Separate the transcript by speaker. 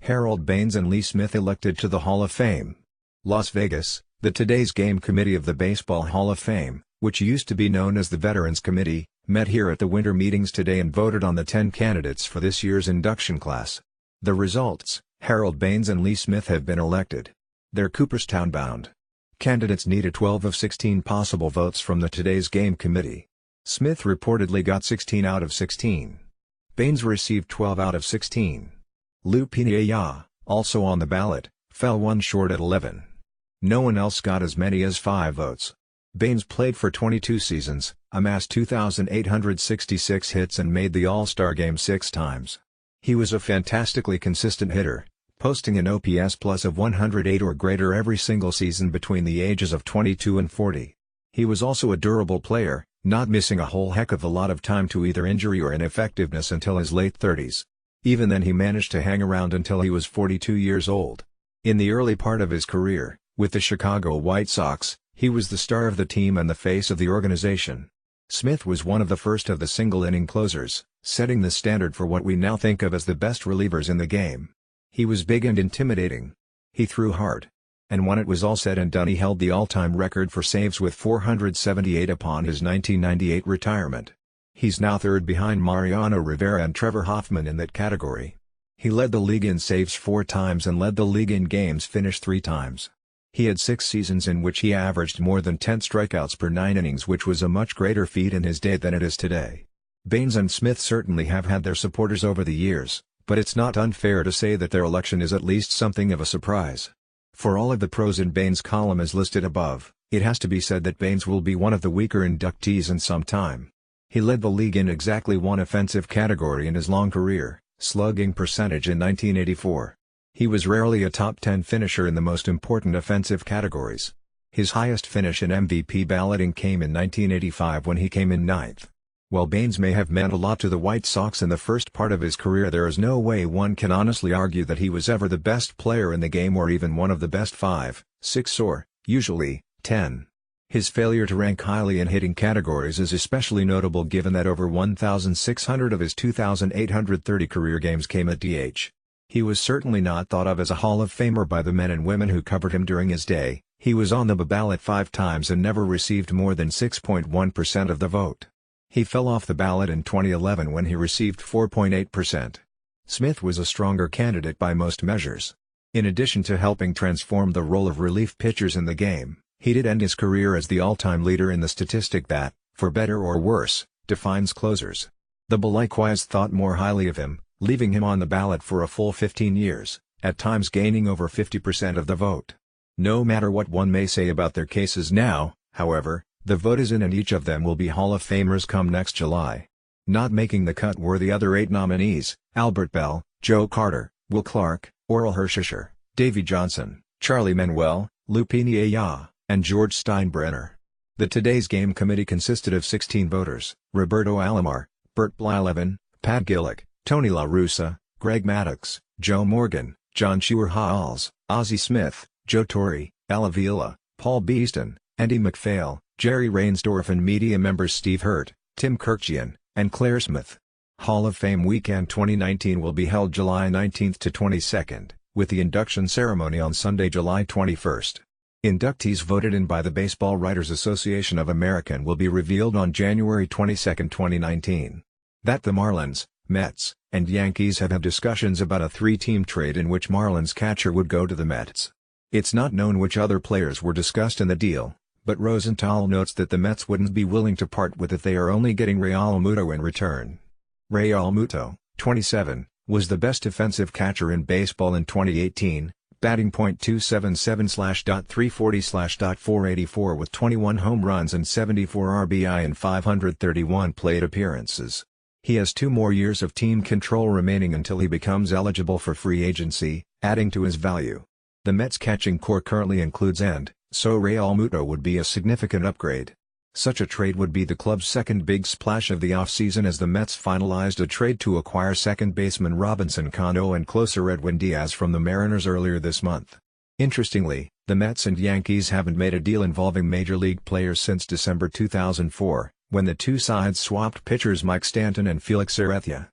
Speaker 1: Harold Baines and Lee Smith elected to the Hall of Fame. Las Vegas, the Today's Game Committee of the Baseball Hall of Fame, which used to be known as the Veterans Committee, met here at the winter meetings today and voted on the 10 candidates for this year's induction class. The results: Harold Baines and Lee Smith have been elected. They're Cooperstown-bound. Candidates need a 12 of 16 possible votes from the Today's Game Committee. Smith reportedly got 16 out of 16. Baines received 12 out of 16. Lupiniya, also on the ballot, fell one short at 11. No one else got as many as 5 votes. Baines played for 22 seasons, amassed 2,866 hits and made the All-Star game 6 times. He was a fantastically consistent hitter, posting an OPS plus of 108 or greater every single season between the ages of 22 and 40. He was also a durable player, not missing a whole heck of a lot of time to either injury or ineffectiveness until his late 30s. Even then he managed to hang around until he was 42 years old. In the early part of his career, with the Chicago White Sox, he was the star of the team and the face of the organization. Smith was one of the first of the single-inning closers, setting the standard for what we now think of as the best relievers in the game. He was big and intimidating. He threw hard. And when it was all said and done, he held the all-time record for saves with 478 upon his 1998 retirement. He's now third behind Mariano Rivera and Trevor Hoffman in that category. He led the league in saves 4 times and led the league in games finished 3 times. He had 6 seasons in which he averaged more than 10 strikeouts per 9 innings, which was a much greater feat in his day than it is today. Baines and Smith certainly have had their supporters over the years, but it's not unfair to say that their election is at least something of a surprise. For all of the pros in Baines' column as listed above, it has to be said that Baines will be one of the weaker inductees in some time. He led the league in exactly one offensive category in his long career, slugging percentage in 1984. He was rarely a top 10 finisher in the most important offensive categories. His highest finish in MVP balloting came in 1985 when he came in 9th. While Baines may have meant a lot to the White Sox in the first part of his career, there is no way one can honestly argue that he was ever the best player in the game or even one of the best 5, 6 or, usually, 10. His failure to rank highly in hitting categories is especially notable given that over 1,600 of his 2,830 career games came at DH. He was certainly not thought of as a Hall of Famer by the men and women who covered him during his day. He was on the ballot 5 times and never received more than 6.1% of the vote. He fell off the ballot in 2011 when he received 4.8%. Smith was a stronger candidate by most measures. In addition to helping transform the role of relief pitchers in the game, he did end his career as the all-time leader in the statistic that, for better or worse, defines closers. The Bull likewise thought more highly of him, leaving him on the ballot for a full 15 years, at times gaining over 50% of the vote. No matter what one may say about their cases now, however, the vote is in and each of them will be Hall of Famers come next July. Not making the cut were the other 8 nominees: Albert Bell, Joe Carter, Will Clark, Orel Hershiser, Davey Johnson, Charlie Manuel, Lupini Aya, and George Steinbrenner. The Today's Game Committee consisted of 16 voters: Roberto Alomar, Bert Blyleven, Pat Gillick, Tony La Russa, Greg Maddux, Joe Morgan, John Schuer-Hals, Ozzie Smith, Joe Torre, Ella Vila, Paul Beeston, Andy MacPhail, Jerry Reinsdorf, and media members Steve Hurt, Tim Kirkjian, and Claire Smith. Hall of Fame Weekend 2019 will be held July 19th to 22nd, with the induction ceremony on Sunday, July 21st. Inductees voted in by the Baseball Writers Association of America will be revealed on January 22, 2019. That the Marlins, Mets, and Yankees have had discussions about a 3-team trade in which Marlins catcher would go to the Mets. It's not known which other players were discussed in the deal, but Rosenthal notes that the Mets wouldn't be willing to part with if they are only getting Real Muto in return. Real Muto, 27, was the best defensive catcher in baseball in 2018, batting .277/.340/.484 with 21 home runs and 74 RBI in 531 plate appearances. He has 2 more years of team control remaining until he becomes eligible for free agency, adding to his value. The Mets catching core currently includes end, so Real Muto would be a significant upgrade. Such a trade would be the club's second big splash of the offseason, as the Mets finalized a trade to acquire second baseman Robinson Cano and closer Edwin Diaz from the Mariners earlier this month. Interestingly, the Mets and Yankees haven't made a deal involving major league players since December 2004, when the two sides swapped pitchers Mike Stanton and Felix Urrutia.